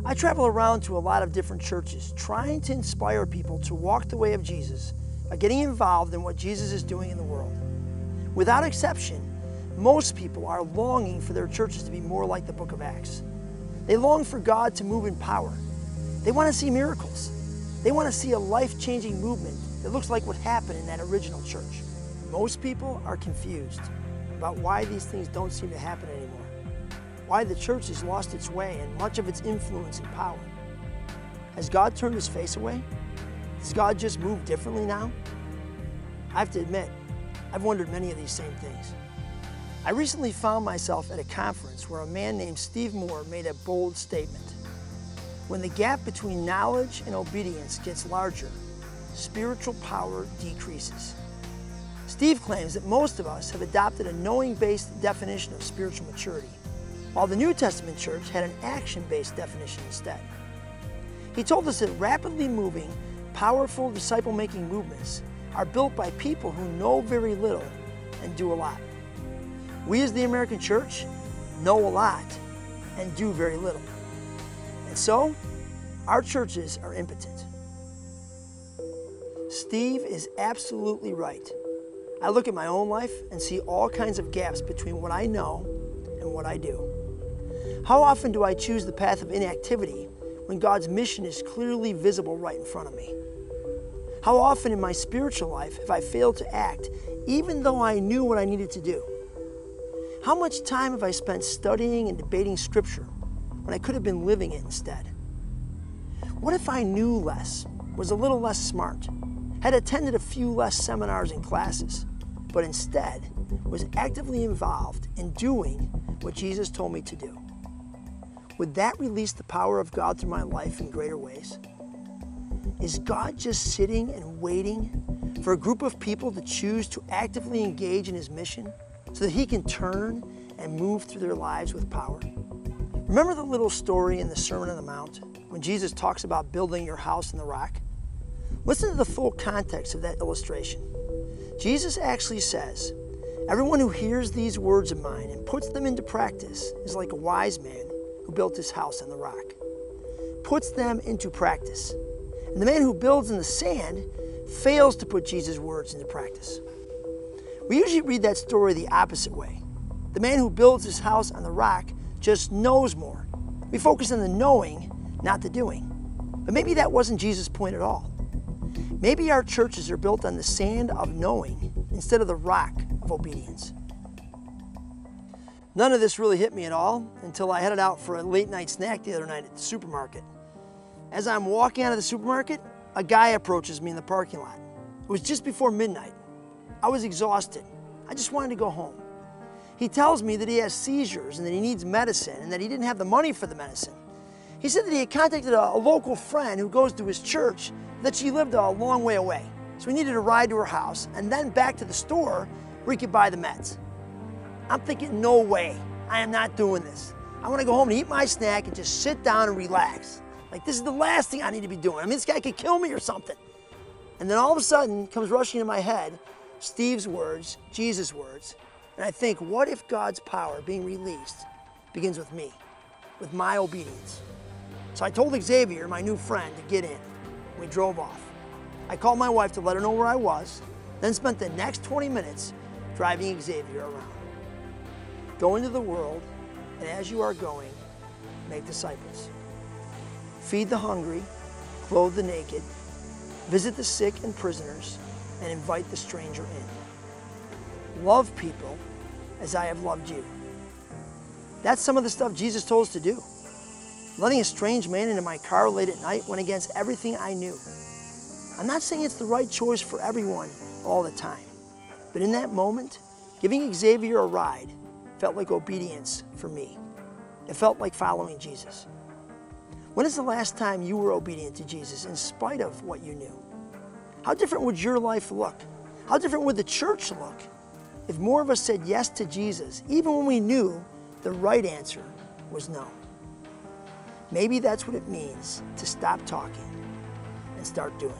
I travel around to a lot of different churches, trying to inspire people to walk the way of Jesus by getting involved in what Jesus is doing in the world. Without exception, most people are longing for their churches to be more like the book of Acts. They long for God to move in power. They want to see miracles. They want to see a life-changing movement that looks like what happened in that original church. Most people are confused about why these things don't seem to happen anymore, why the church has lost its way and much of its influence and power. Has God turned his face away? Does God just move differently now? I have to admit, I've wondered many of these same things. I recently found myself at a conference where a man named Steve Moore made a bold statement. When the gap between knowledge and obedience gets larger, spiritual power decreases. Steve claims that most of us have adopted a knowing-based definition of spiritual maturity, while the New Testament church had an action-based definition instead. He told us that rapidly moving, powerful disciple-making movements are built by people who know very little and do a lot. We as the American church know a lot and do very little. And so, our churches are impotent. Steve is absolutely right. I look at my own life and see all kinds of gaps between what I know and what I do. How often do I choose the path of inactivity when God's mission is clearly visible right in front of me? How often in my spiritual life have I failed to act even though I knew what I needed to do? How much time have I spent studying and debating Scripture when I could have been living it instead? What if I knew less, was a little less smart, had attended a few less seminars and classes, but instead was actively involved in doing what Jesus told me to do? Would that release the power of God through my life in greater ways? Is God just sitting and waiting for a group of people to choose to actively engage in his mission so that he can turn and move through their lives with power? Remember the little story in the Sermon on the Mount when Jesus talks about building your house on the rock? Listen to the full context of that illustration. Jesus actually says, "Everyone who hears these words of mine and puts them into practice is like a wise man who built his house on the rock." Puts them into practice. And the man who builds in the sand fails to put Jesus' words into practice. We usually read that story the opposite way. The man who builds his house on the rock just knows more. We focus on the knowing, not the doing. But maybe that wasn't Jesus' point at all. Maybe our churches are built on the sand of knowing instead of the rock of obedience. None of this really hit me at all until I headed out for a late night snack the other night at the supermarket. As I'm walking out of the supermarket, a guy approaches me in the parking lot. It was just before midnight. I was exhausted. I just wanted to go home. He tells me that he has seizures and that he needs medicine and that he didn't have the money for the medicine. He said that he had contacted a local friend who goes to his church, that she lived a long way away. So he needed a ride to her house and then back to the store where he could buy the meds. I'm thinking, no way, I am not doing this. I want to go home and eat my snack and just sit down and relax. Like, this is the last thing I need to be doing. I mean, this guy could kill me or something. And then all of a sudden comes rushing into my head Steve's words, Jesus' words, and I think, what if God's power being released begins with me, with my obedience? So I told Xavier, my new friend, to get in. We drove off. I called my wife to let her know where I was, then spent the next 20 minutes driving Xavier around. Go into the world, and as you are going, make disciples. Feed the hungry, clothe the naked, visit the sick and prisoners, and invite the stranger in. Love people as I have loved you. That's some of the stuff Jesus told us to do. Letting a strange man into my car late at night went against everything I knew. I'm not saying it's the right choice for everyone all the time, but in that moment, giving Xavier a ride felt like obedience for me. It felt like following Jesus. When is the last time you were obedient to Jesus in spite of what you knew? How different would your life look? How different would the church look if more of us said yes to Jesus, even when we knew the right answer was no? Maybe that's what it means to stop talking and start doing.